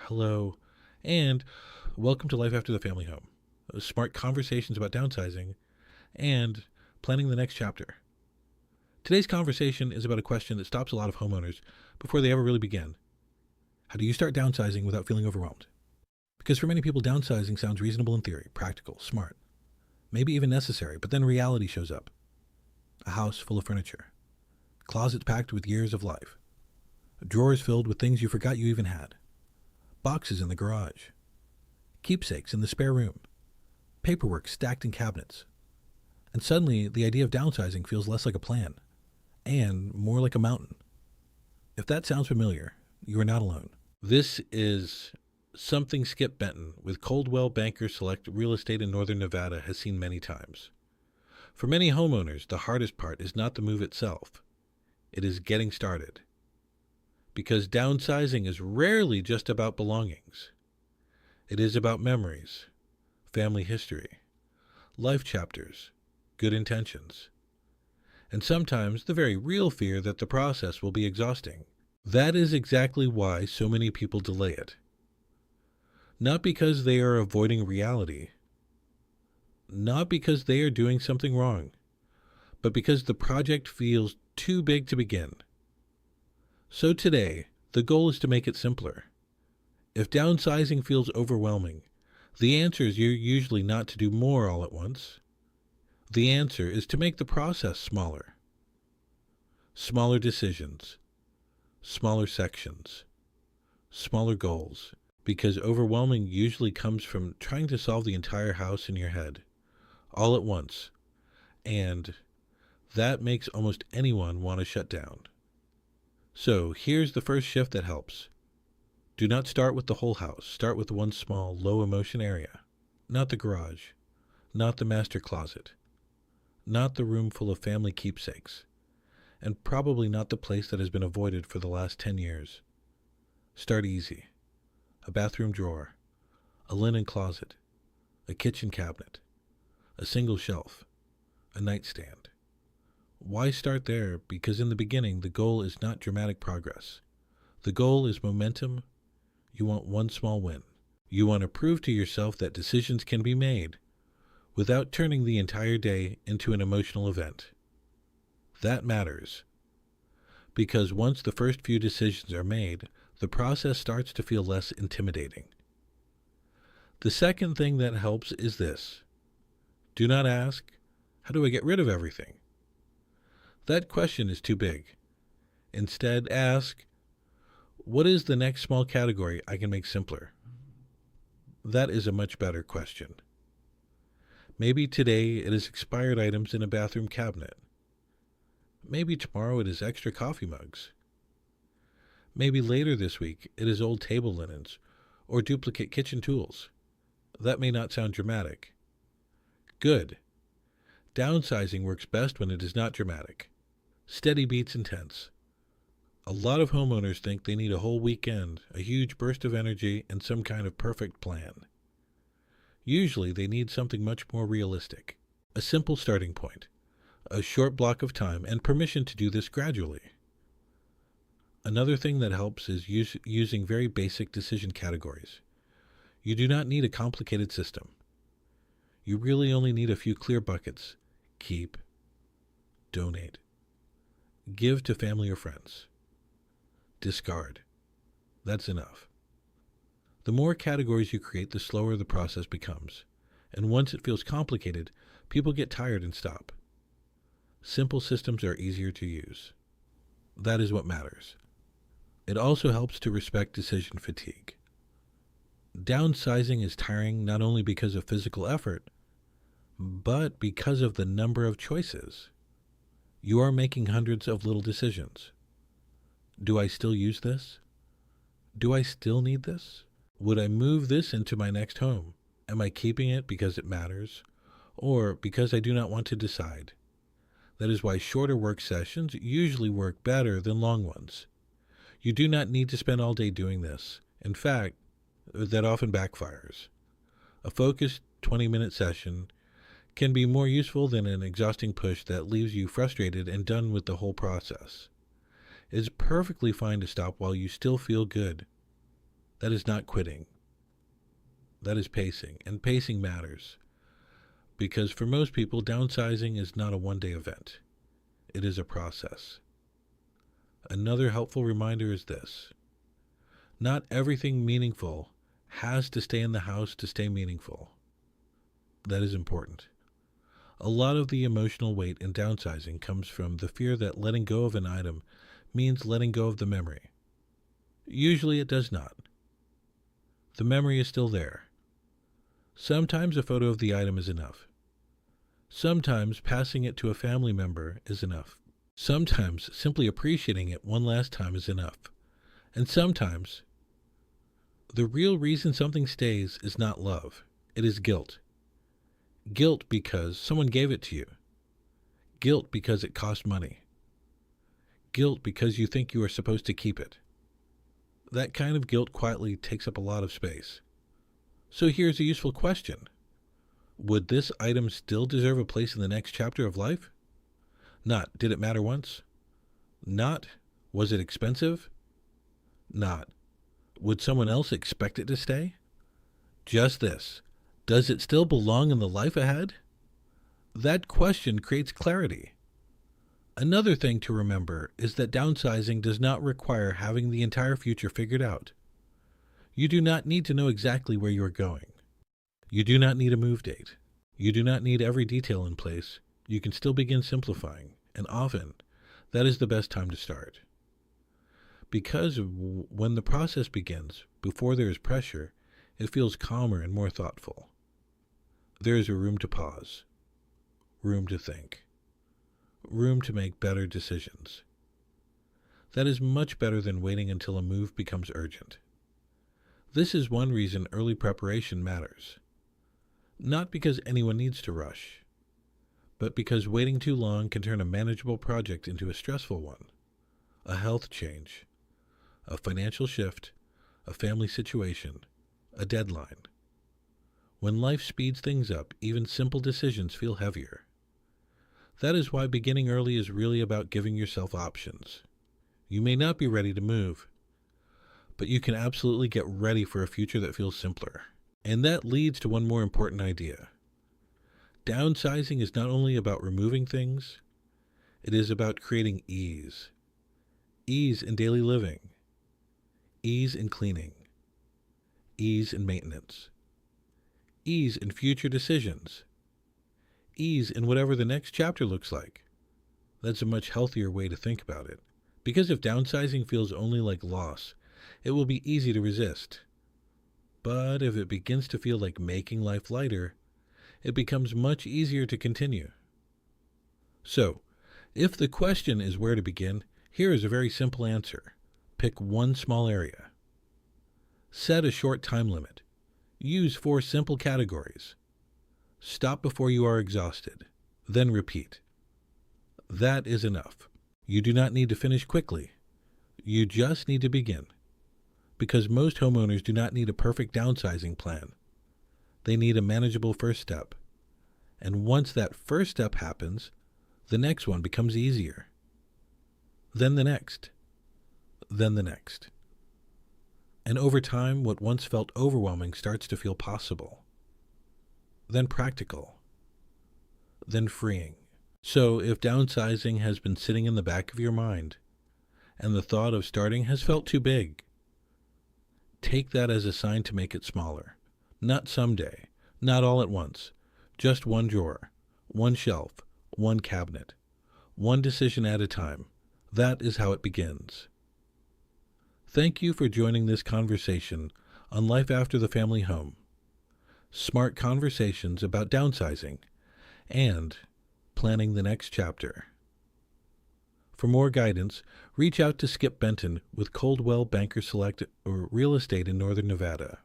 Hello, and welcome to Life After the Family Home. Smart conversations about downsizing and planning the next chapter. Today's conversation is about a question that stops a lot of homeowners before they ever really begin. How do you start downsizing without feeling overwhelmed? Because for many people, downsizing sounds reasonable in theory, practical, smart, maybe even necessary, but then reality shows up. A house full of furniture, closets packed with years of life, drawers filled with things you forgot you even had, boxes in the garage, keepsakes in the spare room, paperwork stacked in cabinets. And suddenly, the idea of downsizing feels less like a plan and more like a mountain. If that sounds familiar, you are not alone. This is something Skip Benton with Coldwell Bankers Select Real Estate in Northern Nevada has seen many times. For many homeowners, the hardest part is not the move itself. It is getting started. Because downsizing is rarely just about belongings. It is about memories, family history, life chapters, good intentions, and sometimes the very real fear that the process will be exhausting. That is exactly why so many people delay it. Not because they are avoiding reality, not because they are doing something wrong, but because the project feels too big to begin. So today, the goal is to make it simpler. If downsizing feels overwhelming, the answer is usually not to do more all at once. The answer is to make the process smaller. Smaller decisions, smaller sections, smaller goals, because overwhelming usually comes from trying to solve the entire house in your head, all at once, and that makes almost anyone want to shut down. So here's the first shift that helps. Do not start with the whole house. Start with one small, low-emotion area. Not the garage. Not the master closet. Not the room full of family keepsakes. And probably not the place that has been avoided for the last 10 years. Start easy. A bathroom drawer. A linen closet. A kitchen cabinet. A single shelf. A nightstand. Why start there? Because in the beginning, the goal is not dramatic progress. The goal is momentum. You want one small win. You want to prove to yourself that decisions can be made without turning the entire day into an emotional event. That matters. Because once the first few decisions are made, the process starts to feel less intimidating. The second thing that helps is this. Do not ask, how do I get rid of everything? That question is too big. Instead, ask, what is the next small category I can make simpler? That is a much better question. Maybe today it is expired items in a bathroom cabinet. Maybe tomorrow it is extra coffee mugs. Maybe later this week it is old table linens or duplicate kitchen tools. That may not sound dramatic. Good. Downsizing works best when it is not dramatic. Steady beats intense. A lot of homeowners think they need a whole weekend, a huge burst of energy, and some kind of perfect plan. Usually they need something much more realistic. A simple starting point, a short block of time, and permission to do this gradually. Another thing that helps is using very basic decision categories. You do not need a complicated system. You really only need a few clear buckets. Keep, donate, give to family or friends, discard. That's enough. The more categories you create, the slower the process becomes. And once it feels complicated, people get tired and stop. Simple systems are easier to use. That is what matters. It also helps to respect decision fatigue. Downsizing is tiring not only because of physical effort, but because of the number of choices. You are making hundreds of little decisions. Do I still use this? Do I still need this? Would I move this into my next home? Am I keeping it because it matters, or because I do not want to decide? That is why shorter work sessions usually work better than long ones. You do not need to spend all day doing this. In fact, that often backfires. A focused 20-minute session can be more useful than an exhausting push that leaves you frustrated and done with the whole process. It is perfectly fine to stop while you still feel good. That is not quitting. That is pacing, and pacing matters. Because for most people, downsizing is not a one-day event. It is a process. Another helpful reminder is this. Not everything meaningful has to stay in the house to stay meaningful. That is important. A lot of the emotional weight in downsizing comes from the fear that letting go of an item means letting go of the memory. Usually it does not. The memory is still there. Sometimes a photo of the item is enough. Sometimes passing it to a family member is enough. Sometimes simply appreciating it one last time is enough. And sometimes the real reason something stays is not love. It is guilt. Guilt because someone gave it to you. Guilt because it cost money. Guilt because you think you are supposed to keep it. That kind of guilt quietly takes up a lot of space. So here's a useful question. Would this item still deserve a place in the next chapter of life? Not, did it matter once? Not, was it expensive? Not, would someone else expect it to stay? Just this, does it still belong in the life ahead? That question creates clarity. Another thing to remember is that downsizing does not require having the entire future figured out. You do not need to know exactly where you are going. You do not need a move date. You do not need every detail in place. You can still begin simplifying, and often that is the best time to start. Because when the process begins, before there is pressure, it feels calmer and more thoughtful. There is a room to pause, room to think, room to make better decisions. That is much better than waiting until a move becomes urgent. This is one reason early preparation matters. Not because anyone needs to rush, but because waiting too long can turn a manageable project into a stressful one, a health change, a financial shift, a family situation, a deadline. When life speeds things up, even simple decisions feel heavier. That is why beginning early is really about giving yourself options. You may not be ready to move, but you can absolutely get ready for a future that feels simpler. And that leads to one more important idea. Downsizing is not only about removing things, it is about creating ease. Ease in daily living. Ease in cleaning. Ease in maintenance. Ease in future decisions. Ease in whatever the next chapter looks like. That's a much healthier way to think about it. Because if downsizing feels only like loss, it will be easy to resist. But if it begins to feel like making life lighter, it becomes much easier to continue. So, if the question is where to begin, here is a very simple answer. Pick one small area. Set a short time limit. Use 4 simple categories. Stop before you are exhausted. Then repeat. That is enough. You do not need to finish quickly. You just need to begin. Because most homeowners do not need a perfect downsizing plan. They need a manageable first step. And once that first step happens, the next one becomes easier. Then the next. Then the next. And over time, what once felt overwhelming starts to feel possible. Then practical. Then freeing. So if downsizing has been sitting in the back of your mind, and the thought of starting has felt too big, take that as a sign to make it smaller. Not someday, not all at once, just one drawer, one shelf, one cabinet, one decision at a time. That is how it begins. Thank you for joining this conversation on Life After the Family Home. Smart conversations about downsizing and planning the next chapter. For more guidance, reach out to Skip Benton with Coldwell Banker Select or Real Estate in Northern Nevada.